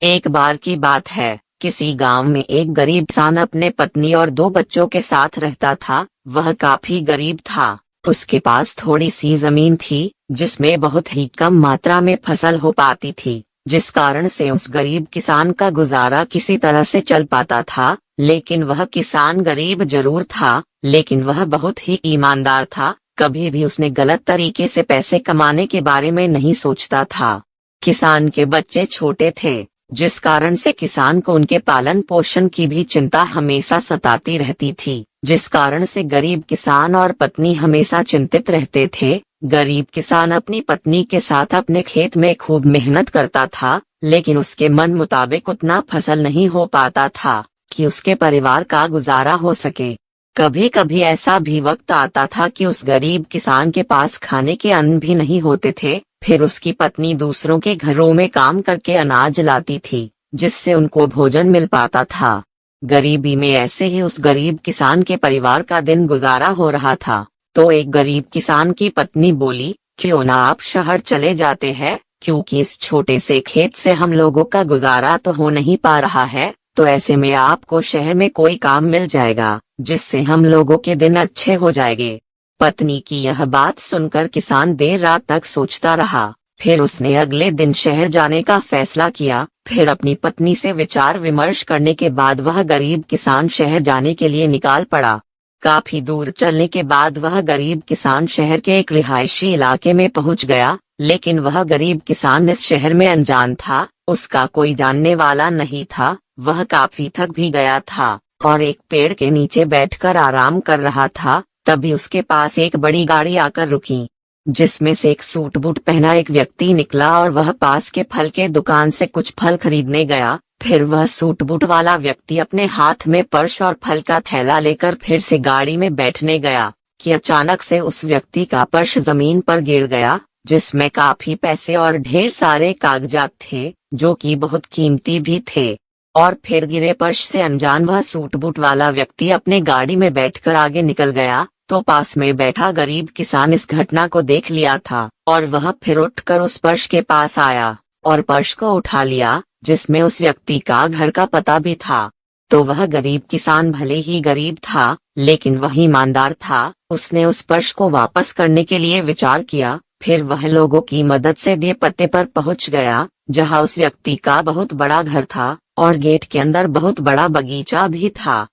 एक बार की बात है, किसी गांव में एक गरीब किसान अपने पत्नी और 2 बच्चों के साथ रहता था। वह काफी गरीब था। उसके पास थोड़ी सी जमीन थी जिसमें बहुत ही कम मात्रा में फसल हो पाती थी, जिस कारण से उस गरीब किसान का गुजारा किसी तरह से चल पाता था। लेकिन वह किसान गरीब जरूर था, लेकिन वह बहुत ही ईमानदार था। कभी भी उसने गलत तरीके से पैसे कमाने के बारे में नहीं सोचता था। किसान के बच्चे छोटे थे, जिस कारण से किसान को उनके पालन पोषण की भी चिंता हमेशा सताती रहती थी, जिस कारण से गरीब किसान और पत्नी हमेशा चिंतित रहते थे। गरीब किसान अपनी पत्नी के साथ अपने खेत में खूब मेहनत करता था, लेकिन उसके मन मुताबिक उतना फसल नहीं हो पाता था कि उसके परिवार का गुजारा हो सके। कभी कभी ऐसा भी वक्त आता था कि उस गरीब किसान के पास खाने के अन्न भी नहीं होते थे। फिर उसकी पत्नी दूसरों के घरों में काम करके अनाज लाती थी, जिससे उनको भोजन मिल पाता था। गरीबी में ऐसे ही उस गरीब किसान के परिवार का दिन गुजारा हो रहा था। तो एक गरीब किसान की पत्नी बोली, क्यों ना आप शहर चले जाते हैं, क्योंकि इस छोटे से खेत से हम लोगों का गुजारा तो हो नहीं पा रहा है। तो ऐसे में आपको शहर में कोई काम मिल जाएगा, जिससे हम लोगों के दिन अच्छे हो जाएंगे। पत्नी की यह बात सुनकर किसान देर रात तक सोचता रहा। फिर उसने अगले दिन शहर जाने का फैसला किया। फिर अपनी पत्नी से विचार विमर्श करने के बाद वह गरीब किसान शहर जाने के लिए निकाल पड़ा। काफी दूर चलने के बाद वह गरीब किसान शहर के एक रिहायशी इलाके में पहुंच गया। लेकिन वह गरीब किसान इस शहर में अनजान था, उसका कोई जानने वाला नहीं था। वह काफी थक भी गया था और एक पेड़ के नीचे बैठकर आराम कर रहा था। तभी उसके पास एक बड़ी गाड़ी आकर रुकी, जिसमें से एक सूट बूट पहना एक व्यक्ति निकला और वह पास के फल के दुकान से कुछ फल खरीदने गया। फिर वह सूट बूट वाला व्यक्ति अपने हाथ में पर्स और फल का थैला लेकर फिर से गाड़ी में बैठने गया कि अचानक से उस व्यक्ति का पर्स जमीन पर गिर गया, जिसमें काफी पैसे और ढेर सारे कागजात थे, जो कि बहुत कीमती भी थे। और फिर गिरे पर्स से अनजान वह सूट बूट वाला व्यक्ति अपने गाड़ी में बैठकर आगे निकल गया। तो पास में बैठा गरीब किसान इस घटना को देख लिया था और वह फिर उठकर उस पर्स के पास आया और पर्स को उठा लिया, जिसमें उस व्यक्ति का घर का पता भी था। तो वह गरीब किसान भले ही गरीब था, लेकिन वह ईमानदार था। उसने उस पर्स को वापस करने के लिए विचार किया। फिर वह लोगों की मदद से दिए पते पर पहुंच गया, जहां उस व्यक्ति का बहुत बड़ा घर था और गेट के अंदर बहुत बड़ा बगीचा भी था।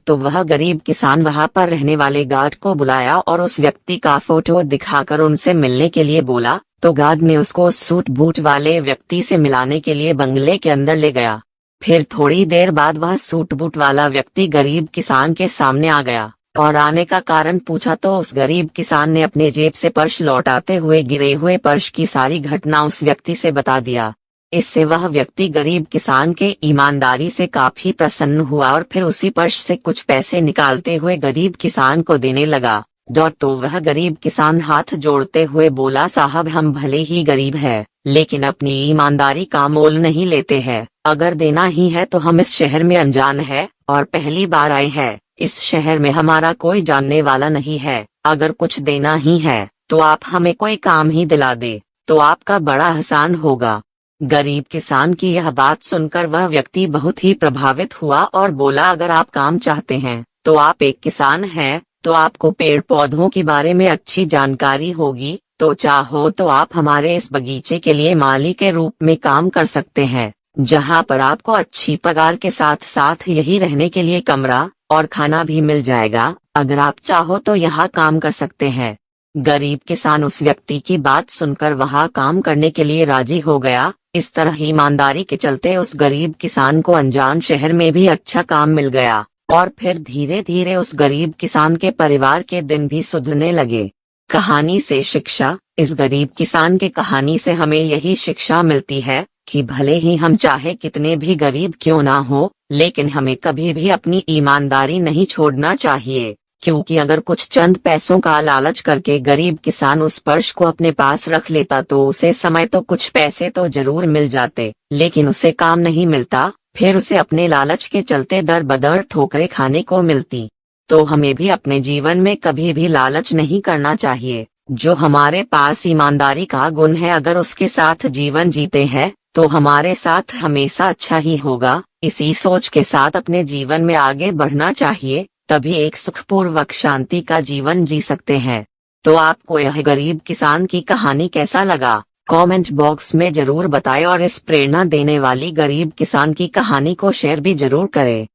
तो वह गरीब किसान वहां पर रहने वाले गार्ड को बुलाया और उस व्यक्ति का फोटो दिखाकर उनसे मिलने के लिए बोला। तो गार्ड ने उसको उस सूट बूट वाले व्यक्ति से मिलाने के लिए बंगले के अंदर ले गया। फिर थोड़ी देर बाद वह सूट बूट वाला व्यक्ति गरीब किसान के सामने आ गया और आने का कारण पूछा। तो उस गरीब किसान ने अपने जेब से पर्स लौटाते हुए गिरे हुए पर्स की सारी घटना उस व्यक्ति से बता दिया। इससे वह व्यक्ति गरीब किसान के ईमानदारी से काफी प्रसन्न हुआ और फिर उसी पर्स से कुछ पैसे निकालते हुए गरीब किसान को देने लगा। तो वह गरीब किसान हाथ जोड़ते हुए बोला, साहब हम भले ही गरीब हैं, लेकिन अपनी ईमानदारी का मोल नहीं लेते हैं। अगर देना ही है तो हम इस शहर में अनजान है और पहली बार आए हैं। इस शहर में हमारा कोई जानने वाला नहीं है। अगर कुछ देना ही है तो आप हमें कोई काम ही दिला दे, तो आपका बड़ा आसान होगा। गरीब किसान की यह बात सुनकर वह व्यक्ति बहुत ही प्रभावित हुआ और बोला, अगर आप काम चाहते हैं तो आप एक किसान हैं, तो आपको पेड़ पौधों के बारे में अच्छी जानकारी होगी। तो चाहो तो आप हमारे इस बगीचे के लिए माली के रूप में काम कर सकते हैं, जहां पर आपको अच्छी पगार के साथ साथ यही रहने के लिए कमरा और खाना भी मिल जाएगा। अगर आप चाहो तो यहाँ काम कर सकते हैं। गरीब किसान उस व्यक्ति की बात सुनकर वहाँ काम करने के लिए राजी हो गया। इस तरह ईमानदारी के चलते उस गरीब किसान को अनजान शहर में भी अच्छा काम मिल गया और फिर धीरे धीरे उस गरीब किसान के परिवार के दिन भी सुधरने लगे। कहानी से शिक्षा। इस गरीब किसान के कहानी से हमें यही शिक्षा मिलती है कि भले ही हम चाहे कितने भी गरीब क्यों ना हो, लेकिन हमें कभी भी अपनी ईमानदारी नहीं छोड़ना चाहिए। क्योंकि अगर कुछ चंद पैसों का लालच करके गरीब किसान उस पर्स को अपने पास रख लेता तो उसे समय तो कुछ पैसे तो जरूर मिल जाते, लेकिन उसे काम नहीं मिलता। फिर उसे अपने लालच के चलते दर बदर ठोकरें खाने को मिलती। तो हमें भी अपने जीवन में कभी भी लालच नहीं करना चाहिए। जो हमारे पास ईमानदारी का गुण है, अगर उसके साथ जीवन जीते हैं तो हमारे साथ हमेशा अच्छा ही होगा। इसी सोच के साथ अपने जीवन में आगे बढ़ना चाहिए, तभी एक सुखपूर्वक शांति का जीवन जी सकते हैं। तो आपको यह गरीब किसान की कहानी कैसा लगा, कमेंट बॉक्स में जरूर बताएं और इस प्रेरणा देने वाली गरीब किसान की कहानी को शेयर भी जरूर करें।